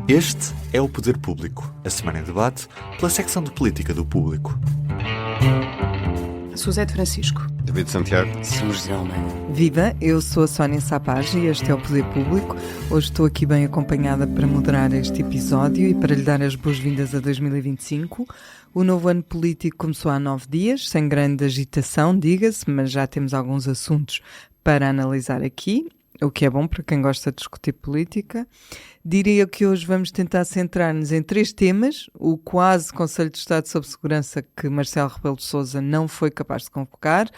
Este é o Poder Público, a semana em debate pela secção de Política do Público. Susete Francisco. David Santiago. Viva, eu sou a Sónia Sapage e este é o Poder Público. Hoje estou aqui bem acompanhada para moderar este episódio e para lhe dar as boas-vindas a 2025. O novo ano político começou há 9 dias, sem grande agitação, diga-se, mas já temos alguns assuntos para analisar aqui, o que é bom para quem gosta de discutir política. Diria que hoje vamos tentar centrar-nos em 3 temas: o quase Conselho de Estado sobre Segurança que Marcelo Rebelo de Sousa não foi capaz de convocar,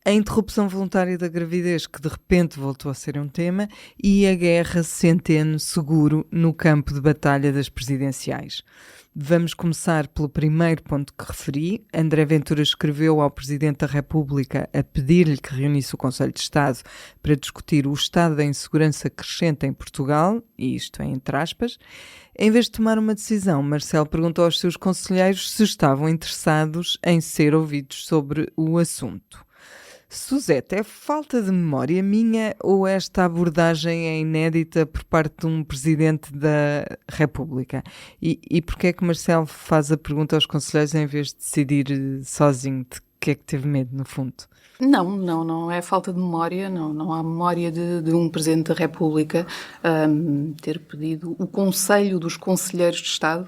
a interrupção voluntária da gravidez que de repente voltou a ser um tema e a guerra Centeno-Seguro no campo de batalha das presidenciais. Vamos começar pelo primeiro ponto que referi. André Ventura escreveu ao Presidente da República a pedir-lhe que reunisse o Conselho de Estado para discutir o estado da insegurança crescente em Portugal, e isto é entre aspas. Em vez de tomar uma decisão, Marcelo perguntou aos seus conselheiros se estavam interessados em ser ouvidos sobre o assunto. Susete, é falta de memória minha ou esta abordagem é inédita por parte de um Presidente da República? E porquê é que Marcelo faz a pergunta aos conselheiros em vez de decidir sozinho? De que é que teve medo, no fundo? Não é falta de memória, não há memória de um Presidente da República ter pedido o conselho dos conselheiros de Estado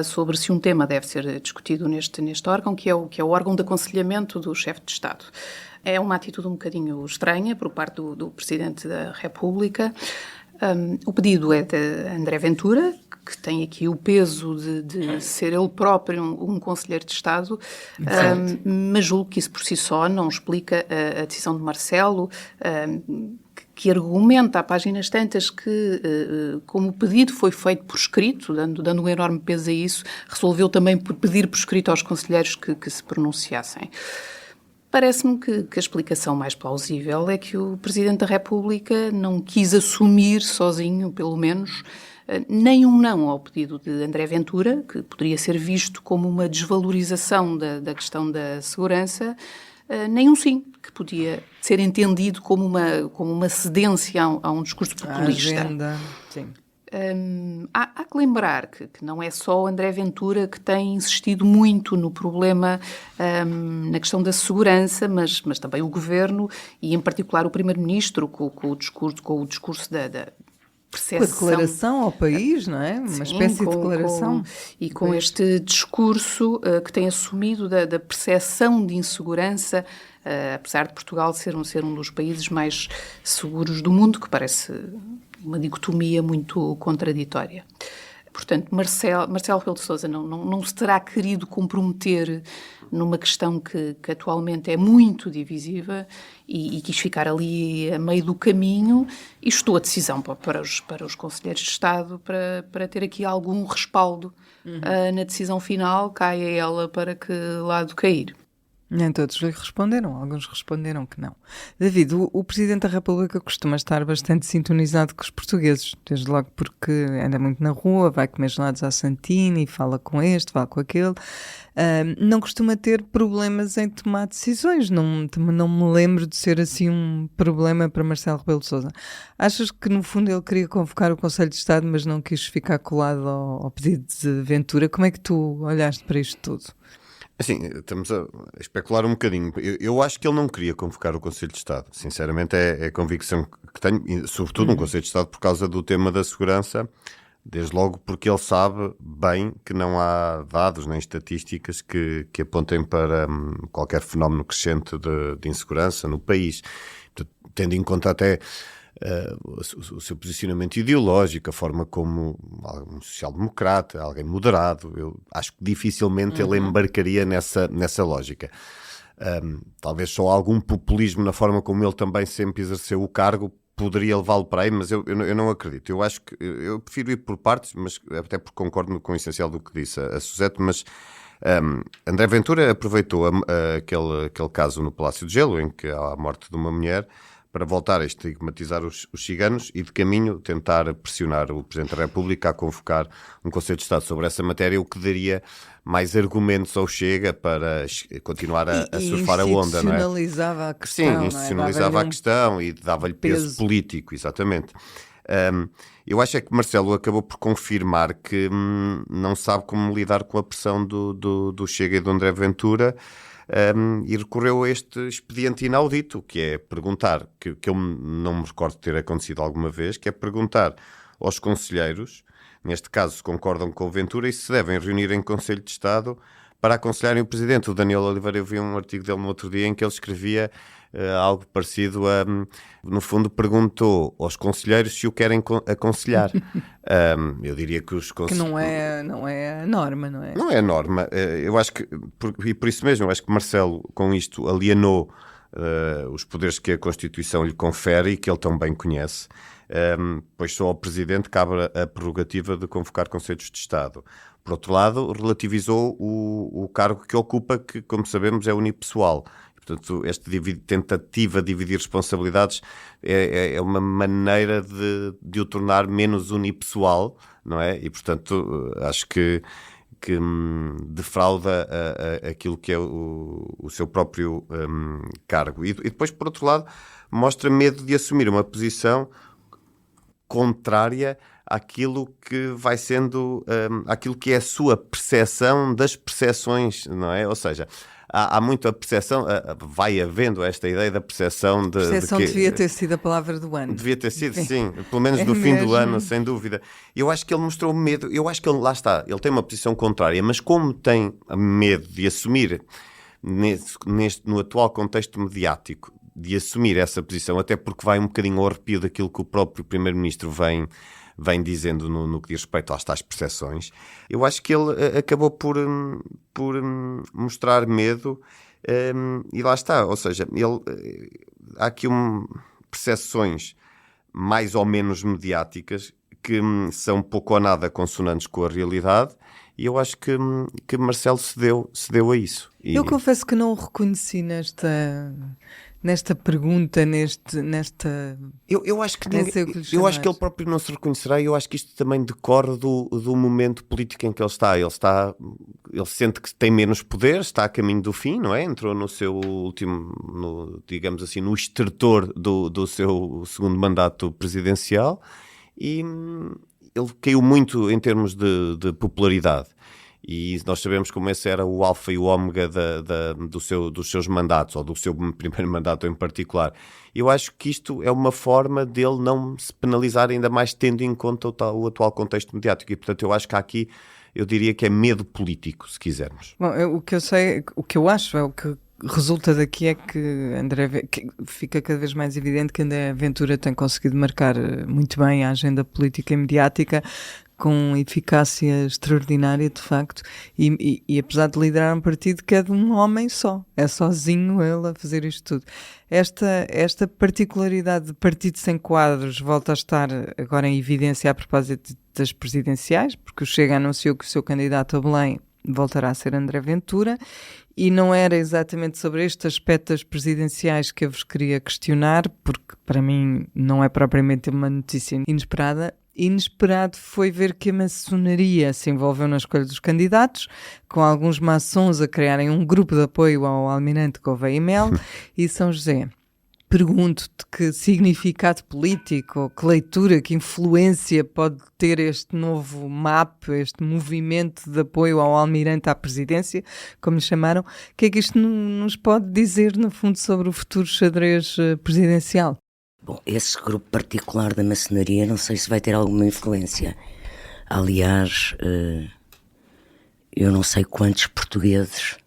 sobre se um tema deve ser discutido neste órgão, que é o órgão de aconselhamento do chefe de Estado. É uma atitude um bocadinho estranha por parte do Presidente da República. O pedido é de André Ventura, que tem aqui o peso de ser ele próprio um conselheiro de Estado, mas julgo que isso por si só não explica a decisão de Marcelo, que argumenta a páginas tantas que, como o pedido foi feito por escrito, dando um enorme peso a isso, resolveu também por pedir por escrito aos conselheiros que se pronunciassem. Parece-me que a explicação mais plausível é que o Presidente da República não quis assumir sozinho, pelo menos, nem um não ao pedido de André Ventura, que poderia ser visto como uma desvalorização da questão da segurança, nem um sim, que podia ser entendido como uma cedência a um discurso populista. A agenda, sim. Há que lembrar que não é só André Ventura que tem insistido muito no problema, na questão da segurança, mas também o Governo e, em particular, o Primeiro-Ministro com o discurso da percepção. Com a declaração ao país, não é? Uma espécie de declaração. Com este discurso que tem assumido da percepção de insegurança, apesar de Portugal ser um dos países mais seguros do mundo, que parece uma dicotomia muito contraditória. Portanto, Marcelo Rebelo de Sousa não se terá querido comprometer numa questão que atualmente é muito divisiva e quis ficar ali a meio do caminho e estou a decisão para os conselheiros de Estado para ter aqui algum respaldo na decisão final, caia ela para que lado cair. Nem todos lhe responderam, alguns responderam que não. David, o Presidente da República costuma estar bastante sintonizado com os portugueses, desde logo porque anda muito na rua, vai comer gelados à Santini, fala com este, fala com aquele. Não costuma ter problemas em tomar decisões, não me lembro de ser assim um problema para Marcelo Rebelo de Sousa. Achas que no fundo ele queria convocar o Conselho de Estado, mas não quis ficar colado ao pedido de Ventura? Como é que tu olhaste para isto tudo? Assim, estamos a especular um bocadinho. Eu acho que ele não queria convocar o Conselho de Estado. Sinceramente, é a convicção que tenho, e sobretudo um Conselho de Estado por causa do tema da segurança, desde logo porque ele sabe bem que não há dados nem estatísticas que apontem para qualquer fenómeno crescente de insegurança no país. Portanto, tendo em conta até o seu posicionamento ideológico, a forma como um social-democrata, alguém moderado, eu acho que dificilmente ele embarcaria nessa lógica. Talvez só algum populismo na forma como ele também sempre exerceu o cargo poderia levá-lo para aí, mas eu não acredito. Eu acho que eu prefiro ir por partes, mas até porque concordo com o essencial do que disse a Susete, mas André Ventura aproveitou aquele caso no Palácio de Gelo, em que há a morte de uma mulher, para voltar a estigmatizar os ciganos e, de caminho, tentar pressionar o Presidente da República a convocar um Conselho de Estado sobre essa matéria, o que daria mais argumentos ao Chega para continuar a surfar a onda, não é? Institucionalizava a questão. Sim, institucionalizava a questão e dava-lhe peso político, exatamente. Eu acho é que Marcelo acabou por confirmar que não sabe como lidar com a pressão do Chega e do André Ventura, e recorreu a este expediente inaudito, que é perguntar, que eu não me recordo de ter acontecido alguma vez, que é perguntar aos conselheiros, neste caso se concordam com o Ventura, e se devem reunir em Conselho de Estado para aconselharem o Presidente. O Daniel Oliveira, eu vi um artigo dele no outro dia em que ele escrevia algo parecido a, no fundo, perguntou aos conselheiros se o querem aconselhar. Eu diria que os Que não é a norma, não é? Não é a norma. Eu acho que, e por isso mesmo, eu acho que Marcelo, com isto, alienou os poderes que a Constituição lhe confere e que ele tão bem conhece, pois só ao Presidente cabe a prerrogativa de convocar Conselhos de Estado. Por outro lado, relativizou o cargo que ocupa, que, como sabemos, é unipessoal. Portanto, esta tentativa de dividir responsabilidades é uma maneira de o tornar menos unipessoal, não é? E, portanto, acho que defrauda aquilo que é o seu próprio cargo. E depois, por outro lado, mostra medo de assumir uma posição contrária àquilo que vai sendo, àquilo que é a sua percepção das percepções, não é? Ou seja, há muito a percepção, vai havendo esta ideia da percepção de Percepção que devia ter sido a palavra do ano. devia ter sido, sim, pelo menos no fim do ano, sem dúvida. Eu acho que ele mostrou medo, eu acho que ele, lá está, ele tem uma posição contrária, mas como tem medo de assumir, no atual contexto mediático, de assumir essa posição, até porque vai um bocadinho ao arrepio daquilo que o próprio Primeiro-Ministro vem dizendo no que diz respeito às tais percepções, eu acho que ele acabou por mostrar medo, e lá está, ou seja, há aqui percepções mais ou menos mediáticas que são pouco ou nada consonantes com a realidade, e eu acho que Marcelo cedeu a isso. Eu confesso que não o reconheci nesta pergunta, nesta... Eu acho que eu acho que ele próprio não se reconhecerá, e eu acho que isto também decorre do momento político em que ele está. Ele sente que tem menos poder, está a caminho do fim, não é? Entrou no seu último, digamos assim, no estertor do seu segundo mandato presidencial, e ele caiu muito em termos de popularidade. E nós sabemos como esse era o alfa e o ômega dos seus mandatos, ou do seu primeiro mandato em particular. Eu acho que isto é uma forma dele não se penalizar ainda mais, tendo em conta o atual contexto mediático. E, portanto, eu acho que há aqui, eu diria que é medo político, se quisermos. Bom, o que eu acho é o que resulta daqui é que fica cada vez mais evidente que André Ventura tem conseguido marcar muito bem a agenda política e mediática, com eficácia extraordinária, de facto, e apesar de liderar um partido que é de um homem só, é sozinho ele a fazer isto tudo. Esta particularidade de partido sem quadros volta a estar agora em evidência a propósito das presidenciais, porque o Chega anunciou que o seu candidato a Belém voltará a ser André Ventura, e não era exatamente sobre este aspecto das presidenciais que eu vos queria questionar, porque para mim não é propriamente uma notícia inesperada. Inesperado foi ver que a maçonaria se envolveu na escolha dos candidatos, com alguns maçons a criarem um grupo de apoio ao almirante Gouveia e Mel e São José. Pergunto-te que significado político, que leitura, que influência pode ter este novo MAP, este movimento de apoio ao almirante à presidência, como lhe chamaram. O que é que isto nos pode dizer, no fundo, sobre o futuro xadrez presidencial? Bom, esse grupo particular da maçonaria não sei se vai ter alguma influência. Aliás, eu não sei quantos portugueses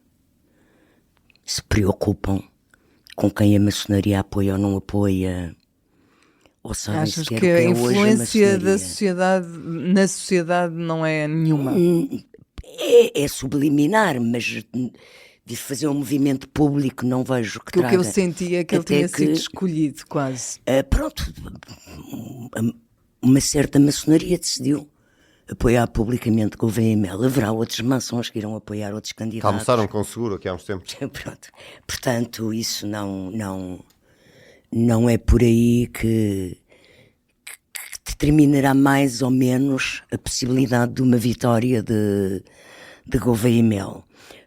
se preocupam com quem a maçonaria apoia ou não apoia. Ou sabem Achas sequer que o que a é influência hoje da sociedade na sociedade não é nenhuma? É subliminar, mas de fazer um movimento público não vejo que traga. O que eu sentia é que ele até tinha sido escolhido, quase. Pronto, uma certa maçonaria decidiu apoiar publicamente Gouveia e Mel. Haverá outros maçons que irão apoiar outros candidatos. Almoçaram com seguro aqui há uns tempos. Pronto. Portanto, isso não é por aí que determinará mais ou menos a possibilidade de uma vitória de Gouveia e Mel.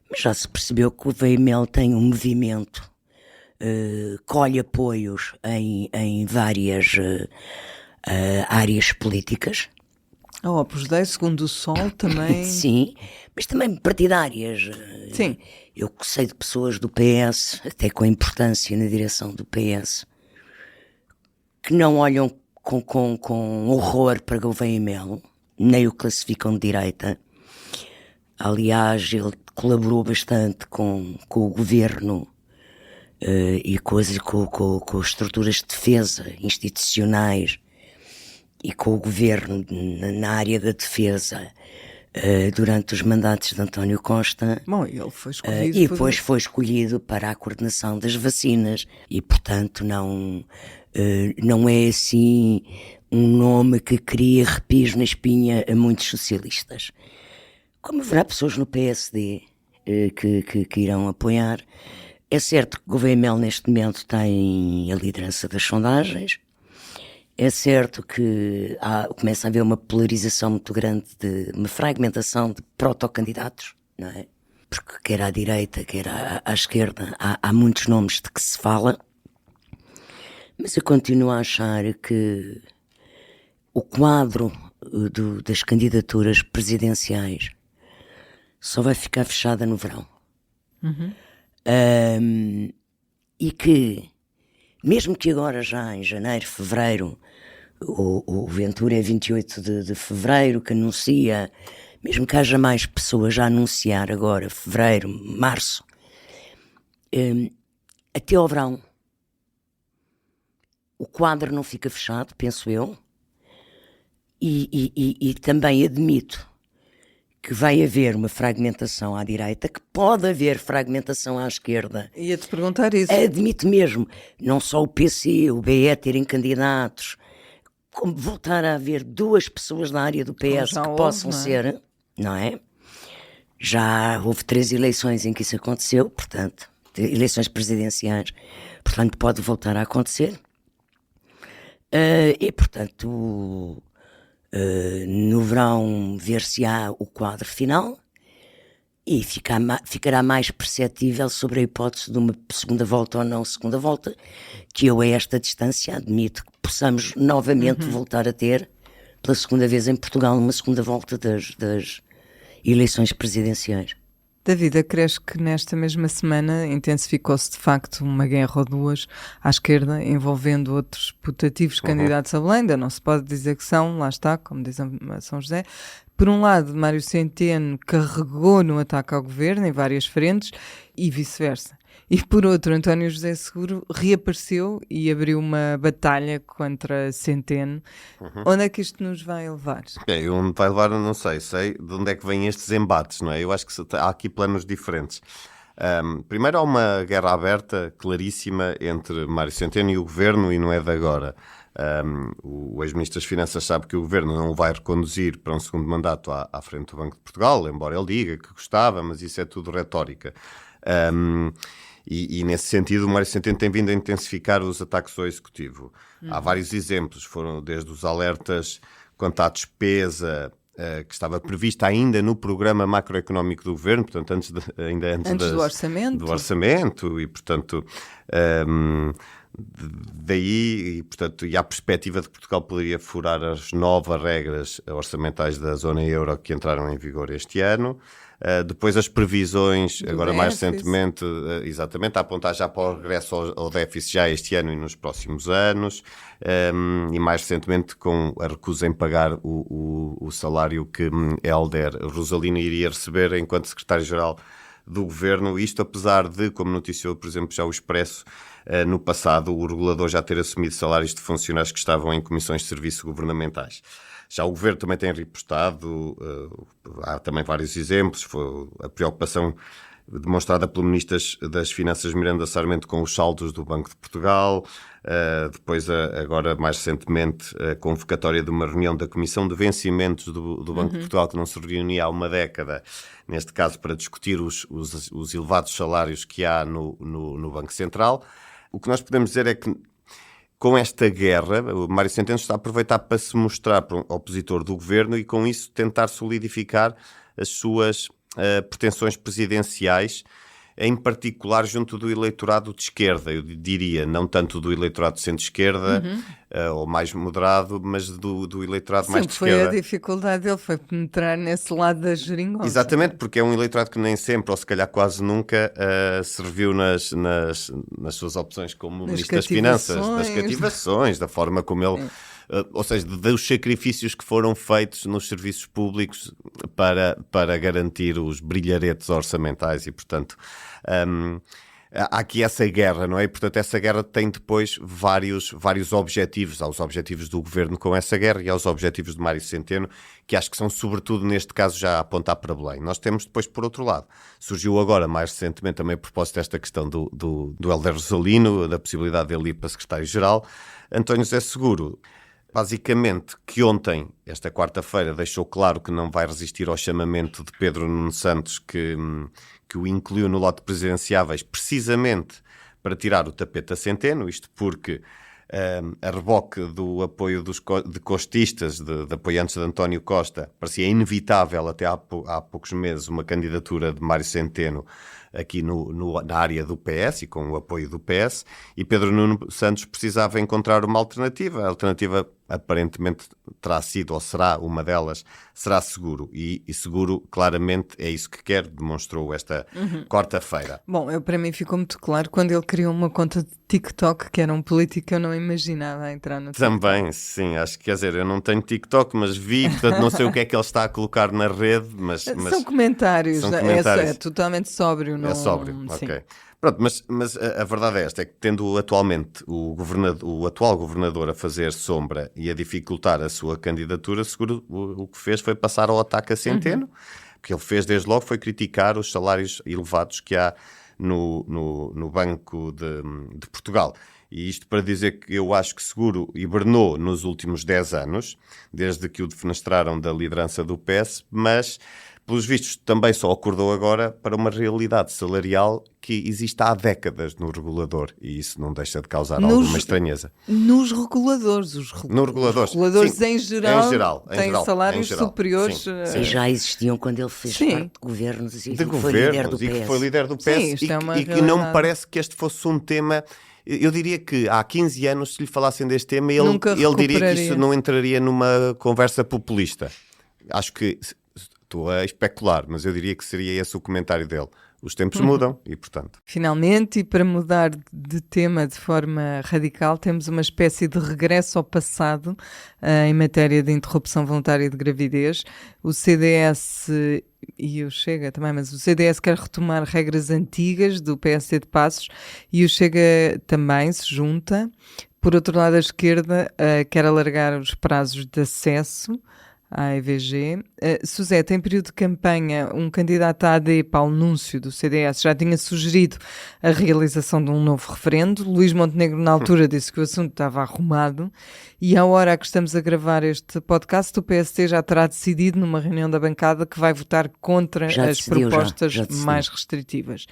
Mas já se percebeu que Gouveia e Mel tem um movimento, colhe apoios em várias áreas políticas. A Opus Dei, segundo o Sol, também... Sim, mas também partidárias. Sim. Eu sei de pessoas do PS, até com importância na direção do PS, que não olham com horror para Gouveia e Melo, nem o classificam de direita. Aliás, ele colaborou bastante com o governo e com as estruturas de defesa institucionais e com o governo na área da defesa durante os mandatos de António Costa. Bom, ele foi escolhido. E depois foi escolhido para a coordenação das vacinas e, portanto, não é assim um nome que cria arrepios na espinha a muitos socialistas. Como haverá pessoas no PSD que irão apoiar. É certo que Gouveia e Melo neste momento tem a liderança das sondagens. É certo que começa a haver uma polarização muito grande, uma fragmentação de protocandidatos, não é? Porque quer à direita, quer à esquerda, há muitos nomes de que se fala. Mas eu continuo a achar que o quadro das candidaturas presidenciais só vai ficar fechada no verão. E que, mesmo que agora já em janeiro, fevereiro, o Ventura é 28 de fevereiro que anuncia, mesmo que haja mais pessoas a anunciar agora, fevereiro, março, até ao verão, o quadro não fica fechado, penso eu, e também admito que vai haver uma fragmentação à direita, que pode haver fragmentação à esquerda. Ia-te perguntar isso. Admito mesmo, não só o PC, o BE terem candidatos, como voltar a haver duas pessoas da área do PS que possam ser, não é? Já houve 3 eleições em que isso aconteceu, portanto, eleições presidenciais, portanto pode voltar a acontecer. E portanto, no verão ver-se-á o quadro final e ficará mais perceptível sobre a hipótese de uma segunda volta ou não segunda volta, que eu a esta distância admito que possamos novamente voltar a ter, pela segunda vez em Portugal, uma segunda volta das eleições presidenciais. David, acresce que nesta mesma semana intensificou-se de facto uma guerra ou duas à esquerda, envolvendo outros putativos candidatos a Belém. Ainda não se pode dizer que são, lá está, como diz a São José. Por um lado, Mário Centeno carregou no ataque ao governo em várias frentes e vice-versa. E por outro, António José Seguro reapareceu e abriu uma batalha contra Centeno. Onde é que isto nos vai levar? Onde vai levar eu não sei de onde é que vêm estes embates, não é? Eu acho que há aqui planos diferentes. Primeiro há uma guerra aberta, claríssima, entre Mário Centeno e o governo, e não é de agora. O ex-ministro das Finanças sabe que o governo não o vai reconduzir para um segundo mandato à frente do Banco de Portugal, embora ele diga que gostava, mas isso é tudo retórica. E nesse sentido o Mário Centeno tem vindo a intensificar os ataques ao Executivo. Há vários exemplos, foram desde os alertas quanto à despesa que estava prevista ainda no programa macroeconómico do governo, portanto antes do orçamento. Do orçamento, e portanto daí, e a perspectiva de que Portugal poderia furar as novas regras orçamentais da zona euro que entraram em vigor este ano. Depois as previsões, agora mais recentemente, exatamente, a apontar já para o regresso ao déficit já este ano e nos próximos anos, e mais recentemente com a recusa em pagar o salário que Hélder Rosalino iria receber enquanto secretário-geral do governo, isto apesar de, como noticiou, por exemplo, já o Expresso, no passado, o regulador já ter assumido salários de funcionários que estavam em comissões de serviço governamentais. Já o governo também tem repostado, há também vários exemplos, foi a preocupação demonstrada pelo Ministro das Finanças Miranda Sarmento com os saldos do Banco de Portugal, depois agora mais recentemente a convocatória de uma reunião da Comissão de Vencimentos do Banco de Portugal, que não se reunia há uma década, neste caso para discutir os elevados salários que há no Banco Central. O que nós podemos dizer é que com esta guerra, o Mário Centeno está a aproveitar para se mostrar para um opositor do governo e com isso tentar solidificar as suas pretensões presidenciais, em particular junto do eleitorado de esquerda, eu diria, não tanto do eleitorado de centro-esquerda, ou mais moderado, mas do eleitorado mais de Sempre foi esquerda. a dificuldade dele, foi penetrar nesse lado da geringonça. Exatamente, porque é um eleitorado que nem sempre, ou se calhar quase nunca, serviu nas suas opções como Ministro das Finanças, das cativações, da forma como ele... ou seja, dos sacrifícios que foram feitos nos serviços públicos para garantir os brilharetes orçamentais e, portanto... há aqui essa guerra, não é? E, portanto, essa guerra tem depois vários objetivos. Há os objetivos do governo com essa guerra e há os objetivos de Mário Centeno, que acho que são, sobretudo, neste caso, já a apontar para Belém. Nós temos depois, por outro lado, surgiu agora, mais recentemente, também a propósito desta questão do Hélder Rosalino, da possibilidade dele ir para secretário-geral, António José Seguro, basicamente, que ontem, esta quarta-feira, deixou claro que não vai resistir ao chamamento de Pedro Nuno Santos, que o incluiu no lote de presidenciáveis precisamente para tirar o tapete a Centeno, isto porque a reboque do apoio de costistas, de apoiantes de António Costa, parecia inevitável até há poucos meses uma candidatura de Mário Centeno aqui na área do PS e com o apoio do PS, e Pedro Nuno Santos precisava encontrar uma alternativa. A alternativa aparentemente terá sido, ou será uma delas, será Seguro. E Seguro, claramente, é isso que quer, demonstrou esta quarta-feira. Bom, para mim ficou muito claro quando ele criou uma conta de TikTok, que era um político que eu não imaginava entrar no TikTok. Também, sim, acho que, quer dizer, eu não tenho TikTok, mas vi, portanto não sei o que é que ele está a colocar na rede, mas São comentários, é totalmente sóbrio. É sóbrio, ok. Pronto, mas a verdade é esta, é que tendo atualmente o atual governador a fazer sombra e a dificultar a sua candidatura, Seguro o que fez foi passar ao ataque a Centeno. O que ele fez desde logo foi criticar os salários elevados que há no Banco de Portugal. E isto para dizer que eu acho que Seguro hibernou nos últimos 10 anos, desde que o defenestraram da liderança do PS, mas, pelos vistos, também só acordou agora para uma realidade salarial que existe há décadas no regulador, e isso não deixa de causar alguma estranheza. Nos reguladores. Os reguladores sim, em geral têm salários em geral, superiores. Sim. E já existiam quando ele fez parte de governos e que foi líder do PS. Sim, e que não me parece que este fosse um tema... Eu diria que há 15 anos, se lhe falassem deste tema, ele diria que isso não entraria numa conversa populista. Acho que... Estou a especular, mas eu diria que seria esse o comentário dele. Os tempos mudam e, portanto... Finalmente, e para mudar de tema de forma radical, temos uma espécie de regresso ao passado em matéria de interrupção voluntária de gravidez. O CDS e o Chega também, mas o CDS quer retomar regras antigas do PSD de Passos e o Chega também se junta. Por outro lado, a esquerda quer alargar os prazos de acesso à EVG. Suzete, em período de campanha, um candidato à AD, Paulo Núncio, do CDS, já tinha sugerido a realização de um novo referendo. Luís Montenegro, na altura, disse que o assunto estava arrumado e, à hora a que estamos a gravar este podcast, o PSD já terá decidido, numa reunião da bancada, que vai votar contra as propostas mais restritivas.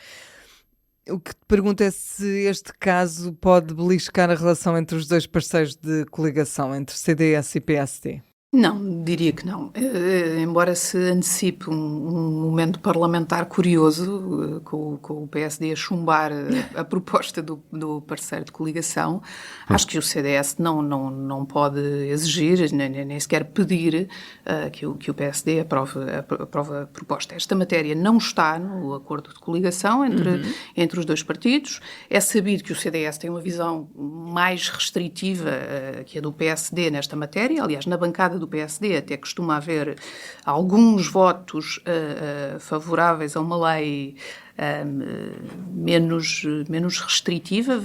O que te pergunto é se este caso pode beliscar a relação entre os dois parceiros de coligação, entre CDS e PSD. Não, diria que não. Embora se antecipe um momento parlamentar curioso, com o PSD a chumbar a proposta do parceiro de coligação, acho que o CDS não pode exigir, nem sequer pedir que o PSD aprove a proposta. Esta matéria não está no acordo de coligação entre os dois partidos. É sabido que o CDS tem uma visão mais restritiva que a do PSD nesta matéria. Aliás, na bancada do PSD até costuma haver alguns votos favoráveis a uma lei menos restritiva.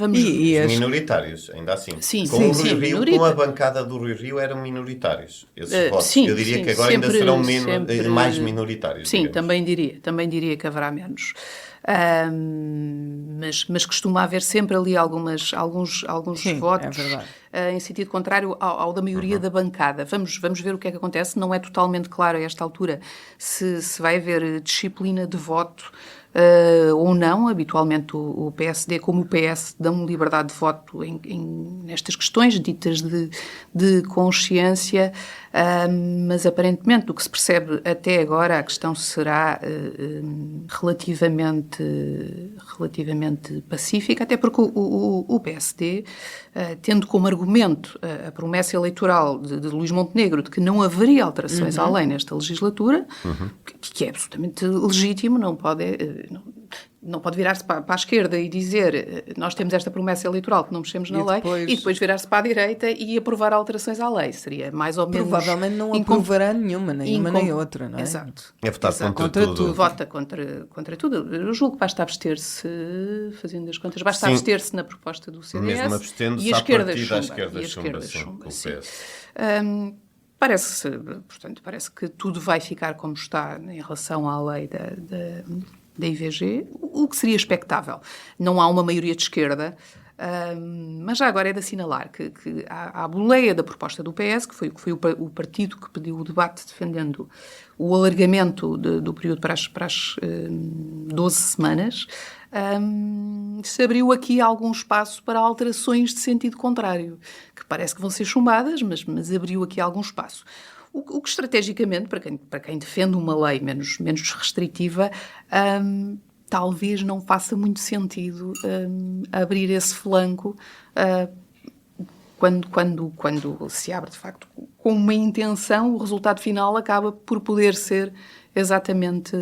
Minoritários, ainda assim. Sim, com a bancada do Rui Rio eram minoritários esses votos. Eu diria que agora ainda serão mais minoritários. Sim, também diria que haverá menos. Mas costuma haver sempre ali alguns votos em sentido contrário ao da maioria da bancada. Vamos ver o que é que acontece. Não é totalmente claro a esta altura se vai haver disciplina de voto ou não. Habitualmente o PSD, como o PS, dão liberdade de voto nestas questões ditas de consciência. Mas aparentemente, do que se percebe até agora, a questão será relativamente pacífica, até porque o PSD, tendo como argumento a promessa eleitoral de Luís Montenegro de que não haveria alterações à lei nesta legislatura, que é absolutamente legítimo, não pode virar-se para a esquerda e dizer nós temos esta promessa eleitoral que não mexemos na lei e depois virar-se para a direita e aprovar alterações à lei. Seria mais ou menos... Provavelmente não aprovará nenhuma, nem uma nem outra, não é? Exato. É votar contra tudo. Vota contra tudo. Eu julgo que basta abster-se, fazendo as contas, basta abster-se na proposta do CDS mesmo abstendo-se e a esquerda chumba, chumba. com o PS. Parece que tudo vai ficar como está em relação à lei da IVG, o que seria expectável. Não há uma maioria de esquerda, mas já agora é de assinalar que há a boleia da proposta do PS, que foi o partido que pediu o debate defendendo o alargamento do período para as 12 semanas, se abriu aqui algum espaço para alterações de sentido contrário, que parece que vão ser chumbadas, mas abriu aqui algum espaço. O que estrategicamente, para quem defende uma lei menos restritiva, talvez não faça muito sentido abrir esse flanco quando se abre, de facto, com uma intenção, o resultado final acaba por poder ser exatamente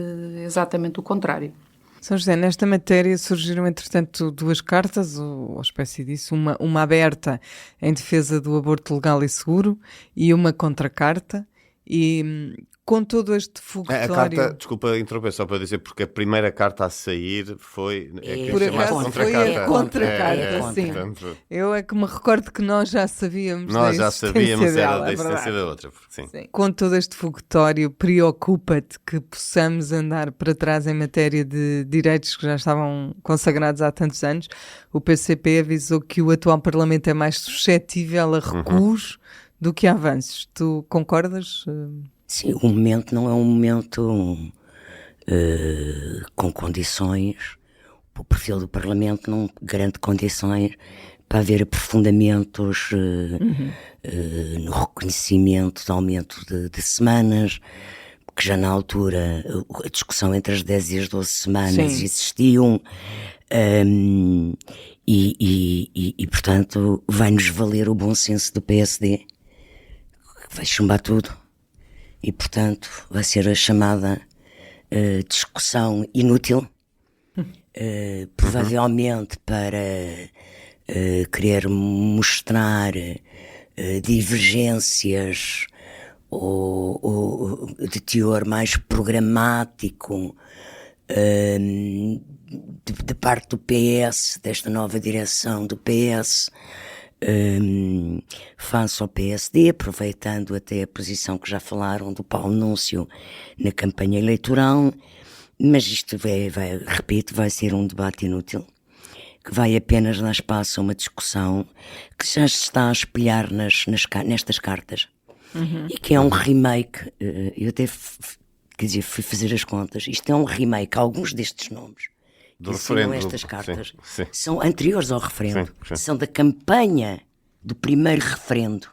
o contrário. São José, nesta matéria surgiram, entretanto, duas cartas, ou espécie disso, uma aberta em defesa do aborto legal e seguro e uma contracarta, e com todo este fogotório... A carta, desculpa interromper, só para dizer, porque a primeira carta a sair foi... Por acaso foi a contracarta, sim. Portanto, Eu é que me recordo que nós já sabíamos da existência da outra. Sim. Com todo este fogotório, preocupa-te que possamos andar para trás em matéria de direitos que já estavam consagrados há tantos anos? O PCP avisou que o atual Parlamento é mais suscetível a recuos do que a avanços. Tu concordas? Sim, o momento não é um momento com condições. O perfil do Parlamento não garante condições para haver aprofundamentos no reconhecimento de aumento de semanas, porque já na altura a discussão entre as 10 e as 12 semanas existiam, e portanto vai-nos valer o bom senso do PSD, que vai chumbar tudo. E, portanto, vai ser a chamada discussão inútil, provavelmente para querer mostrar divergências ou de teor mais programático de parte do PS, desta nova direção do PS, face ao PSD, aproveitando até a posição que já falaram do Paulo Núncio na campanha eleitoral, mas isto repito, vai ser um debate inútil, que vai apenas dar espaço a uma discussão que já se está a espelhar nestas cartas, e que é um remake. Eu até fui fazer as contas, isto é um remake, alguns destes nomes do referendo. Estas cartas sim. São anteriores ao referendo, sim. São da campanha do primeiro referendo,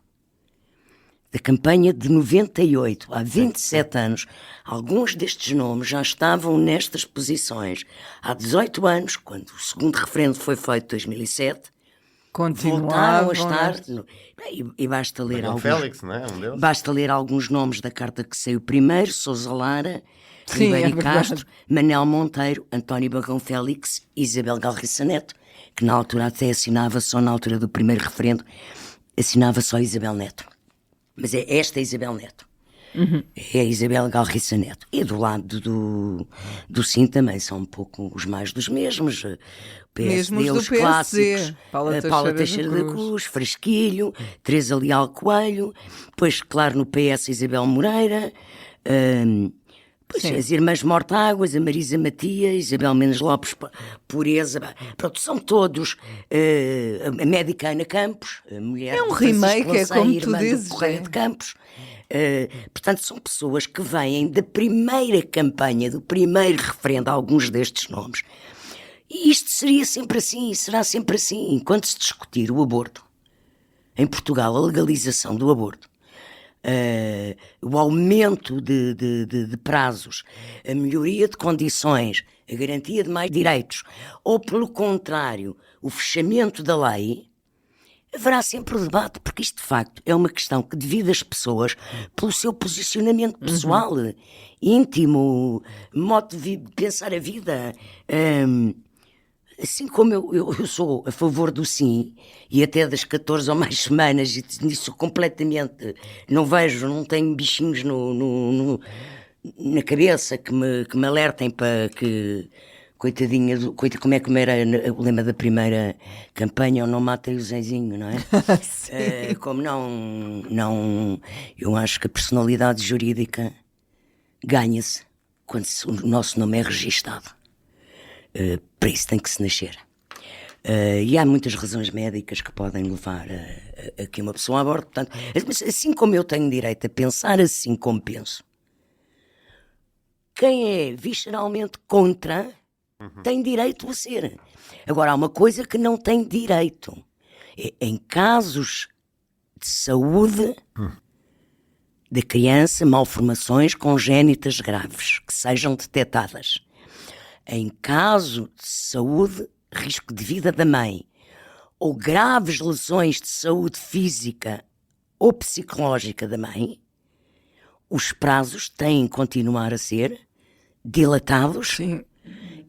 da campanha de 98, há 27 anos. Alguns destes nomes já estavam nestas posições há 18 anos, quando o segundo referendo foi feito em 2007. Voltaram a estar, e basta ler alguns, Félix, não é? Um deles. Basta ler alguns nomes da carta que saiu primeiro: Sousa Lara, Ribeiro Castro, Manel Monteiro, António Bagão Félix e Isabel Galriça Neto, que na altura até assinava só, na altura do primeiro referendo, assinava só Isabel Neto. Mas é esta Isabel Neto. É a Isabel Galriça Neto. E do lado do Sim também são um pouco os mais dos mesmos. PSD, os clássicos. Paula Teixeira da Cruz, Frasquilho, Teresa Leal Coelho, depois, claro, no PS, Isabel Moreira, as irmãs Mortáguas, a Marisa Matias, Isabel Mendes Lopes, Pureza, pronto, são todos, a médica Ana Campos, a mulher é um remake, é como tu dizes, Correia de Campos. Portanto, são pessoas que vêm da primeira campanha, do primeiro referendo, alguns destes nomes. E isto seria sempre assim, será sempre assim. Enquanto se discutir o aborto, em Portugal, a legalização do aborto, o aumento de prazos, a melhoria de condições, a garantia de mais direitos, ou pelo contrário, o fechamento da lei, haverá sempre o debate, porque isto de facto é uma questão que divide as pessoas pelo seu posicionamento pessoal, íntimo, modo de pensar a vida. Assim como eu sou a favor do sim, e até das 14 ou mais semanas, e nisso completamente não tenho bichinhos na cabeça que me alertem para que, coitadinha, como é que era o lema da primeira campanha, ou não matem o Zezinho, não é? Como não, eu acho que a personalidade jurídica ganha-se quando o nosso nome é registado. Para isso tem que se nascer. E há muitas razões médicas que podem levar a que uma pessoa aborte. Portanto, mas assim como eu tenho direito a pensar assim como penso, quem é visceralmente contra tem direito a ser. Agora, há uma coisa que não tem direito. Em casos de saúde da criança, malformações congénitas graves que sejam detectadas. Em caso de saúde, risco de vida da mãe, ou graves lesões de saúde física ou psicológica da mãe, os prazos têm que continuar a ser dilatados. Sim.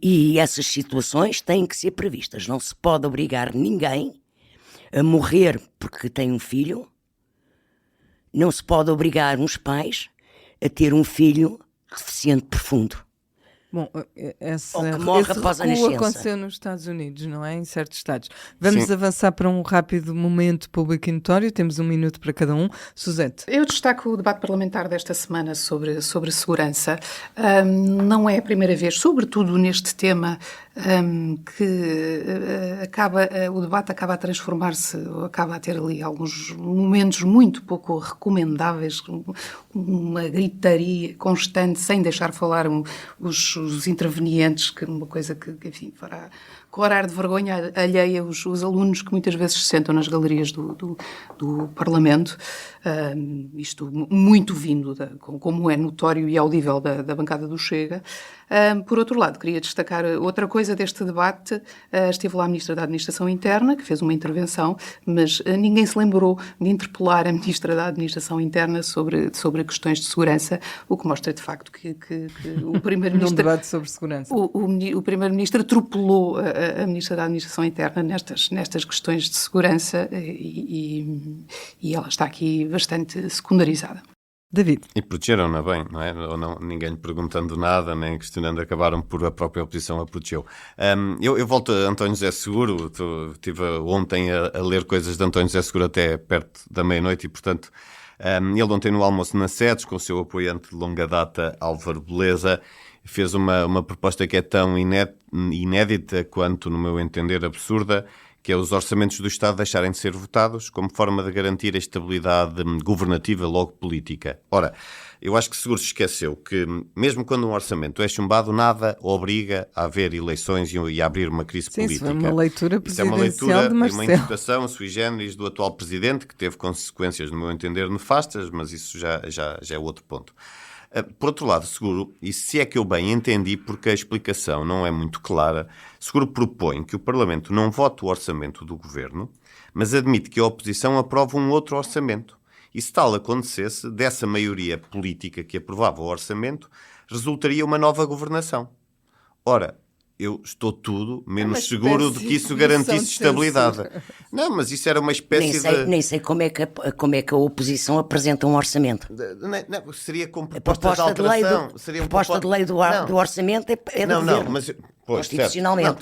E essas situações têm que ser previstas. Não se pode obrigar ninguém a morrer porque tem um filho. Não se pode obrigar uns pais a ter um filho deficiente profundo. Bom, Ou que morre após a nascença. Aconteceu nos Estados Unidos, não é? Em certos estados. Vamos Sim. avançar para um rápido momento público e notório. Temos 1 minuto para cada um. Suzete. Eu destaco o debate parlamentar desta semana sobre segurança. Não é a primeira vez, sobretudo neste tema, que o debate acaba a transformar-se, ou acaba a ter ali alguns momentos muito pouco recomendáveis, uma gritaria constante, sem deixar falar os intervenientes, que é uma coisa que enfim, fará corar de vergonha alheia os alunos que muitas vezes se sentam nas galerias do Parlamento, isto muito vindo, como é notório e audível, da bancada do Chega. Por outro lado, queria destacar outra coisa deste debate. Esteve lá a Ministra da Administração Interna, que fez uma intervenção, mas ninguém se lembrou de interpelar a Ministra da Administração Interna sobre questões de segurança, o que mostra de facto que o Primeiro-Ministro... Num debate sobre segurança. O Primeiro-Ministro atropelou a Ministra da Administração Interna nestas questões de segurança e ela está aqui bastante secundarizada. David. E protegeram-na bem, não é? Ou não, ninguém lhe perguntando nada, nem questionando, acabaram por a própria oposição a protegeu. Eu volto a António José Seguro, estive ontem a ler coisas de António José Seguro até perto da meia-noite e, portanto, ele ontem no almoço na SEDES, com o seu apoiante de longa data, Álvaro Beleza, fez uma proposta que é tão inédita quanto, no meu entender, absurda, que é os orçamentos do Estado deixarem de ser votados como forma de garantir a estabilidade governativa, logo política. Ora, eu acho que Seguro se esqueceu que, mesmo quando um orçamento é chumbado, nada obriga a haver eleições e a abrir uma crise política. Isso é uma leitura presidencial de Isso é uma Marcelo. interpretação sui generis do atual presidente, que teve consequências, no meu entender, nefastas, mas isso já é outro ponto. Por outro lado, Seguro, e se é que eu bem entendi, porque a explicação não é muito clara, Seguro propõe que o Parlamento não vote o orçamento do Governo, mas admite que a oposição aprove um outro orçamento. E se tal acontecesse, dessa maioria política que aprovava o orçamento, resultaria uma nova governação. Ora, eu estou tudo menos seguro de que isso garantisse estabilidade. Não, mas isso era uma espécie Nem sei como é que a oposição apresenta um orçamento. Não, seria com A propostas de alteração. proposta de lei do orçamento é do Governo. Mas constitucionalmente.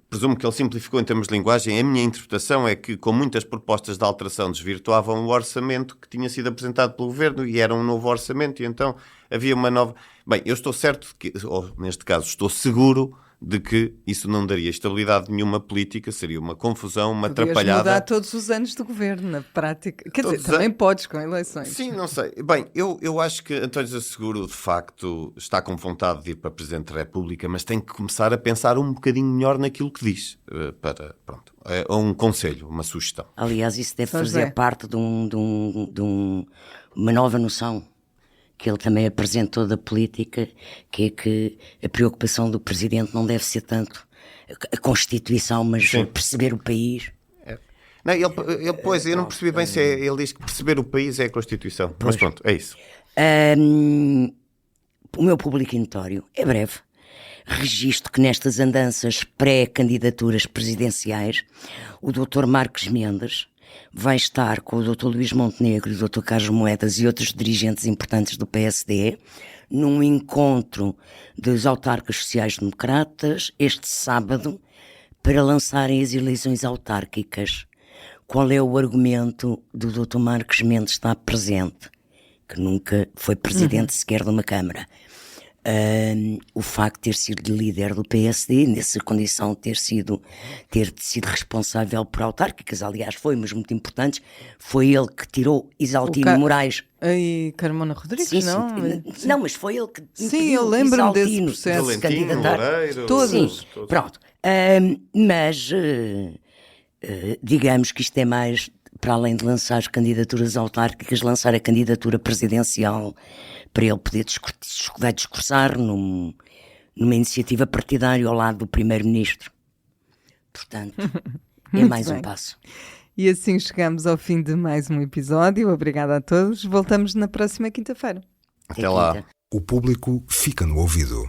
Presumo que ele simplificou em termos de linguagem. A minha interpretação é que, com muitas propostas de alteração, desvirtuavam o orçamento que tinha sido apresentado pelo Governo e era um novo orçamento, e então havia uma nova... Bem, eu estou certo, ou neste caso estou seguro de que isso não daria estabilidade nenhuma política, seria uma confusão, uma atrapalhada. Mudar todos os anos de governo, na prática. Quer dizer, também podes com eleições. Sim, não sei. Bem, eu acho que António José Seguro, de facto, está com vontade de ir para Presidente da República, mas tem que começar a pensar um bocadinho melhor naquilo que diz. É um conselho, uma sugestão. Aliás, isso deve fazer parte de um uma nova noção que ele também apresentou da política, que é que a preocupação do Presidente não deve ser tanto a Constituição, mas perceber o país. Não, pois, eu não percebi bem se ele diz que perceber o país é a Constituição. Mas pronto, é isso. O meu público notório é breve. Registro que nestas andanças pré-candidaturas presidenciais, o Dr. Marcos Mendes vai estar com o Dr. Luís Montenegro e o Dr. Carlos Moedas e outros dirigentes importantes do PSD num encontro dos autarcas sociais-democratas este sábado para lançarem as eleições autárquicas. Qual é o argumento do Dr. Marcos Mendes estar presente, que nunca foi presidente sequer de uma Câmara? O facto de ter sido líder do PSD, nessa condição de ter sido responsável por autárquicas, aliás foi, mas muito importantes, foi ele que tirou Isaltino Moraes. E Carmona Rodrigues, Sim, não? Não, mas foi ele que Sim, eu lembro-me desse processo. Valentino, Loureiro, Todos. Sim, pronto. Mas digamos que isto é mais, para além de lançar as candidaturas autárquicas, lançar a candidatura presidencial para ele poder discursar numa iniciativa partidária ao lado do Primeiro-Ministro. Portanto, é mais um passo. E assim chegamos ao fim de mais um episódio. Obrigada a todos. Voltamos na próxima quinta-feira. Até lá. O público fica no ouvido.